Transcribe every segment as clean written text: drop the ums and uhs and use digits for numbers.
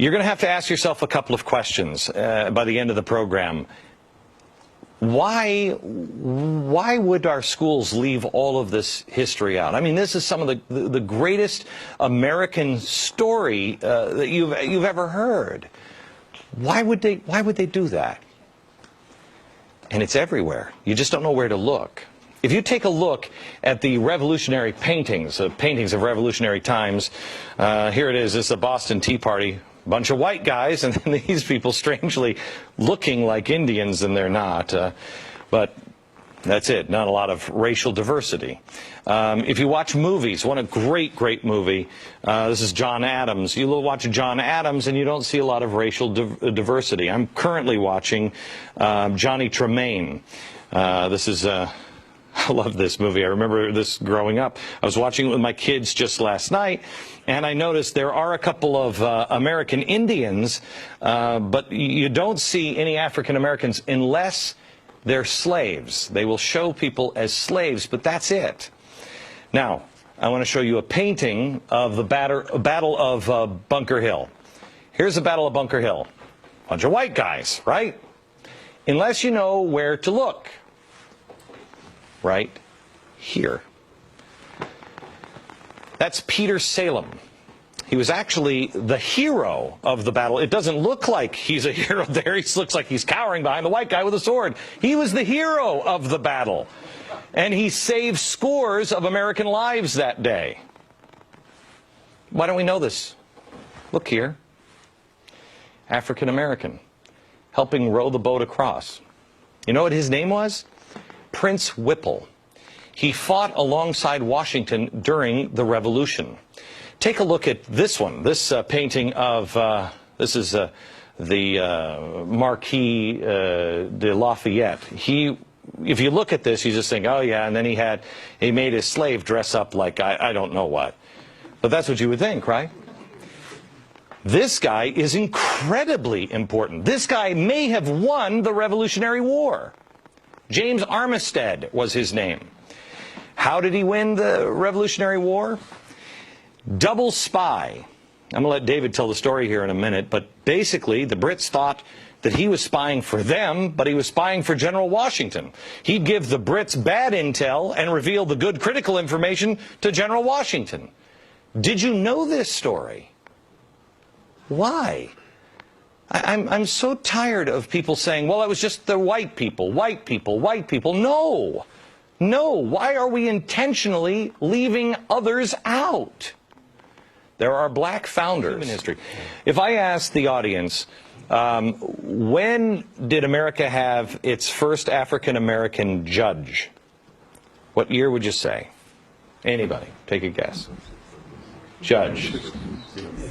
You're going to have to ask yourself a couple of questions by the end of the program. Why would our schools leave all of this history out? I mean, this is some of the greatest American story that you've ever heard. Why would they do that? And it's everywhere. You just don't know where to look. If you take a look at the revolutionary paintings of revolutionary times, here it is. This is the Boston Tea Party. Bunch of white guys, and then these people strangely looking like Indians, and they're not. But that's it. Not a lot of racial diversity. If you watch movies, one great movie. This is John Adams. You watch John Adams, and you don't see a lot of racial diversity. I'm currently watching Johnny Tremaine. This is. I love this movie. I remember this growing up. I was watching it with my kids just last night, and I noticed there are a couple of American Indians, but you don't see any African Americans unless they're slaves. They will show people as slaves, but that's it. Now, I want to show you a painting of the Battle of Bunker Hill. Here's the Battle of Bunker Hill. Bunch of white guys, right? Unless you know where to look. Right here. That's Peter Salem. He was actually the hero of the battle. It doesn't look like he's a hero there. He looks like he's cowering behind the white guy with a sword. He was the hero of the battle. And he saved scores of American lives that day. Why don't we know this? Look here. African American. Helping row the boat across. You know what his name was? Prince Whipple. He fought alongside Washington during the Revolution. Take a look at this one. This painting of, this is the Marquis de Lafayette. If you look at this, you just think, oh yeah, and then he made his slave dress up like I don't know what. But that's what you would think, right? This guy is incredibly important. This guy may have won the Revolutionary War. James Armistead was his name. How did he win the Revolutionary War? Double spy. I'm going to let David tell the story here in a minute, but basically the Brits thought that he was spying for them, but he was spying for General Washington. He'd give the Brits bad intel and reveal the good critical information to General Washington. Did you know this story? Why? I'm so tired of people saying, well, it was just the white people, white people, white people. No. No. Why are we intentionally leaving others out? There are black founders. Human history. If I ask the audience, when did America have its first African-American judge? What year would you say? Anybody? Take a guess. Judge.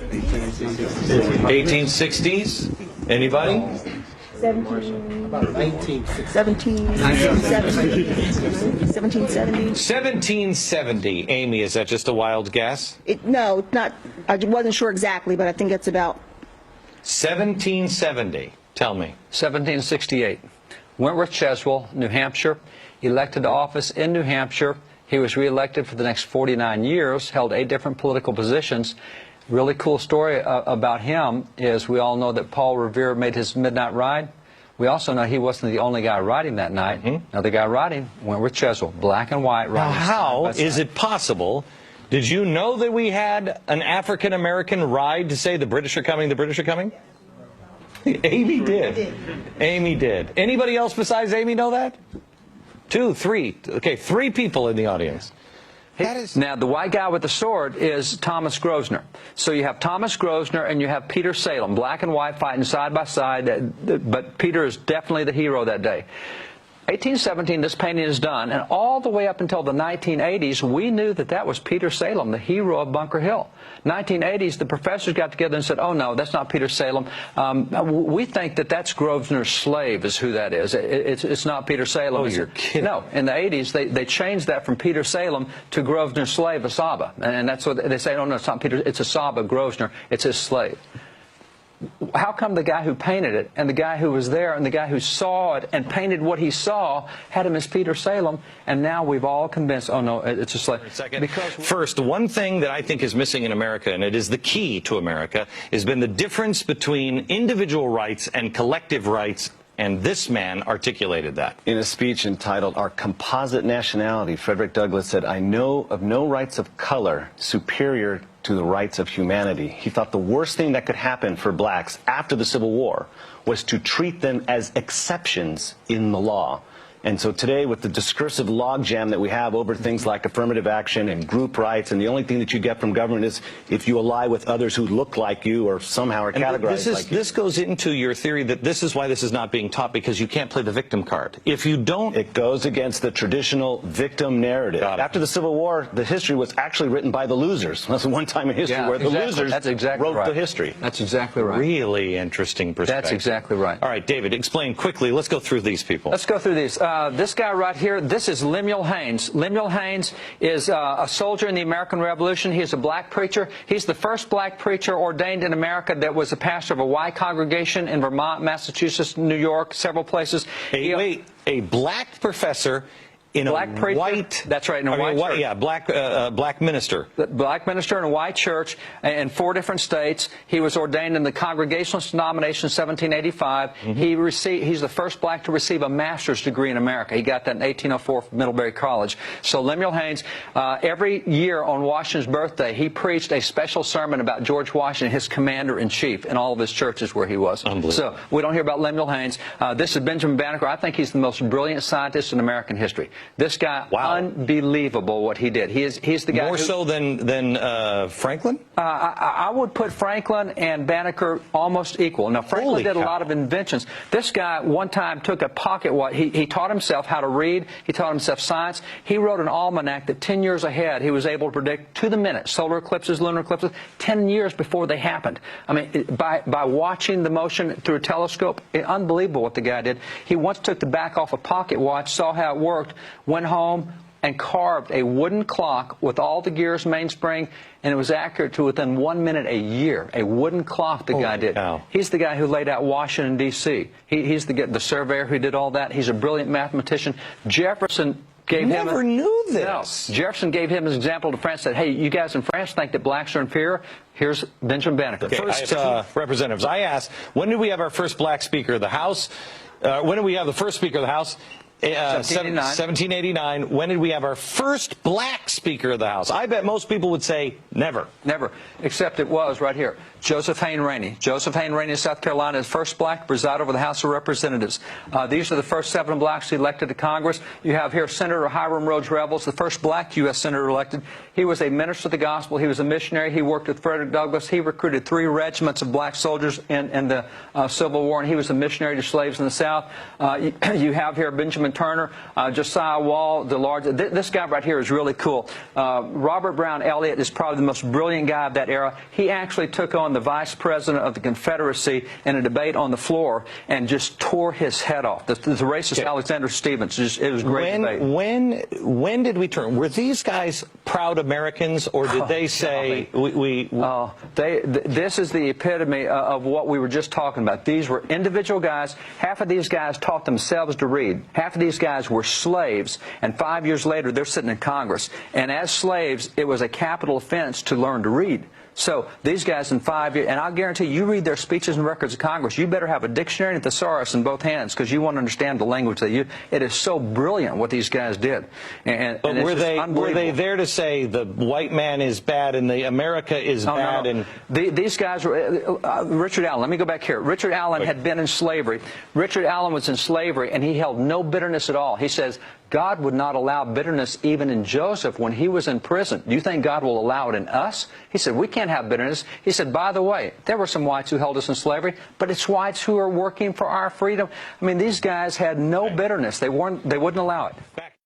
1860s? Anybody? 1770. Amy, is that just a wild guess? No, not. I wasn't sure exactly, but I think it's about 1770. Tell me. 1768. Wentworth Cheswell, New Hampshire, elected to office in New Hampshire. He was reelected for the next 49 years, held 8 different political positions. Really cool story about him is we all know that Paul Revere made his midnight ride. We also know he wasn't the only guy riding that night. Another guy riding, Wentworth Cheswell, black and white riding. Now, how is it possible? Did you know that we had an African-American ride to say the British are coming, the British are coming? Amy did. Amy did. Anybody else besides Amy know that? 2, 3. Okay, 3 people in the audience. Now, the white guy with the sword is Thomas Grosvenor. So you have Thomas Grosvenor and you have Peter Salem, black and white fighting side by side, but Peter is definitely the hero that day. 1817, this painting is done, and all the way up until the 1980s, we knew that that was Peter Salem, the hero of Bunker Hill. 1980s, the professors got together and said, oh, no, that's not Peter Salem. We think that that's Grosvenor's slave is who that is. It's not Peter Salem. Oh, you're kidding. No, in the 80s, they changed that from Peter Salem to Grosvenor's slave, Asaba. And that's what they say, oh, no, it's not Peter, it's Asaba Grosvenor, it's his slave. how come the guy who painted it and the guy who was there and the guy who saw it and painted what he saw had him as Peter Salem, and now we've all convinced, oh no, it's a slave. Because first, one thing that I think is missing in America, and it is the key to America, has been the difference between individual rights and collective rights. And this man articulated that. In a speech entitled Our Composite Nationality, Frederick Douglass said, "I know of no rights of color superior to the rights of humanity." He thought the worst thing that could happen for blacks after the Civil War was to treat them as exceptions in the law. And so today, with the discursive logjam that we have over things like affirmative action and group rights, and the only thing that you get from government is if you ally with others who look like you or somehow are categorized like you. This goes into your theory that this is why this is not being taught, because you can't play the victim card. If you don't... It goes against the traditional victim narrative. After the Civil War, the history was actually written by the losers. That's the one time in history where the losers wrote the history. That's exactly right. Really interesting perspective. That's exactly right. All right, David, explain quickly. Let's go through these people. Let's go through these. This guy right here, this is Lemuel Haynes. Lemuel Haynes is a soldier in the American Revolution. He's a black preacher. He's the first black preacher ordained in America that was a pastor of a white congregation in Vermont, Massachusetts, New York, several places. A black professor in black a preacher, white... That's right, in a white church. Yeah, black minister. Black minister in a white church in 4 different states. He was ordained in the Congregationalist denomination in 1785. He's the first black to receive a master's degree in America. He got that in 1804 from Middlebury College. So Lemuel Haynes, every year on Washington's birthday, he preached a special sermon about George Washington, his commander-in-chief, in all of his churches where he was. So we don't hear about Lemuel Haynes. This is Benjamin Banneker. I think he's the most brilliant scientist in American history. This guy, unbelievable what he did. He's the guy more so than Franklin? I would put Franklin and Banneker almost equal. Now, Franklin did a lot of inventions. This guy one time took a pocket watch. He taught himself how to read. He taught himself science. He wrote an almanac that 10 years ahead he was able to predict to the minute solar eclipses, lunar eclipses, 10 years before they happened. I mean, by watching the motion through a telescope, unbelievable what the guy did. He once took the back off a pocket watch, saw how it worked, went home and carved a wooden clock with all the gears, mainspring, and it was accurate to within 1 minute a year. A wooden clock the guy did. He's the guy who laid out Washington, D.C. He's the surveyor who did all that. He's a brilliant mathematician. Jefferson gave him... Never knew this. No. Jefferson gave him an example to France, said, hey, you guys in France think that blacks are inferior? Here's Benjamin Banneker. Okay, first, representatives, I asked, when did we have our first black Speaker of the House? When did we have the first Speaker of the House? 1789. When did we have our first black Speaker of the House? I bet most people would say never. Never. Except it was right here. Joseph Hayne Rainey. Joseph Hayne Rainey of South Carolina is first black to preside over the House of Representatives. These are the first 7 blacks elected to Congress. You have here Senator Hiram Rhodes Revels, the first black U.S. Senator elected. He was a minister of the gospel. He was a missionary. He worked with Frederick Douglass. He recruited 3 regiments of black soldiers in the Civil War, and he was a missionary to slaves in the South. You have here Benjamin Turner, Josiah Wall, the large. This guy right here is really cool. Robert Brown Elliott is probably the most brilliant guy of that era. He actually took on the vice president of the Confederacy in a debate on the floor and just tore his head off. The racist Alexander Stephens. It was a great debate. When did we turn? Were these guys proud Americans, or did they say this is the epitome of what we were just talking about. These were individual guys. Half of these guys taught themselves to read. Half of these guys were slaves, and 5 years later they're sitting in Congress. And as slaves, it was a capital offense to learn to read. So these guys in 5 years, and I'll guarantee you read their speeches and records of Congress, you better have a dictionary and a thesaurus in both hands, because you want to understand the language they use. It is so brilliant what these guys did. But were they there to say the white man is bad and the America is bad? No. And these guys were Richard Allen. Let me go back here. Richard Allen had been in slavery. Richard Allen was in slavery, and he held no bitterness at all. He says God would not allow bitterness even in Joseph when he was in prison. Do you think God will allow it in us? He said, we can't have bitterness. He said, by the way, there were some whites who held us in slavery, but it's whites who are working for our freedom. I mean, these guys had no bitterness. They wouldn't allow it.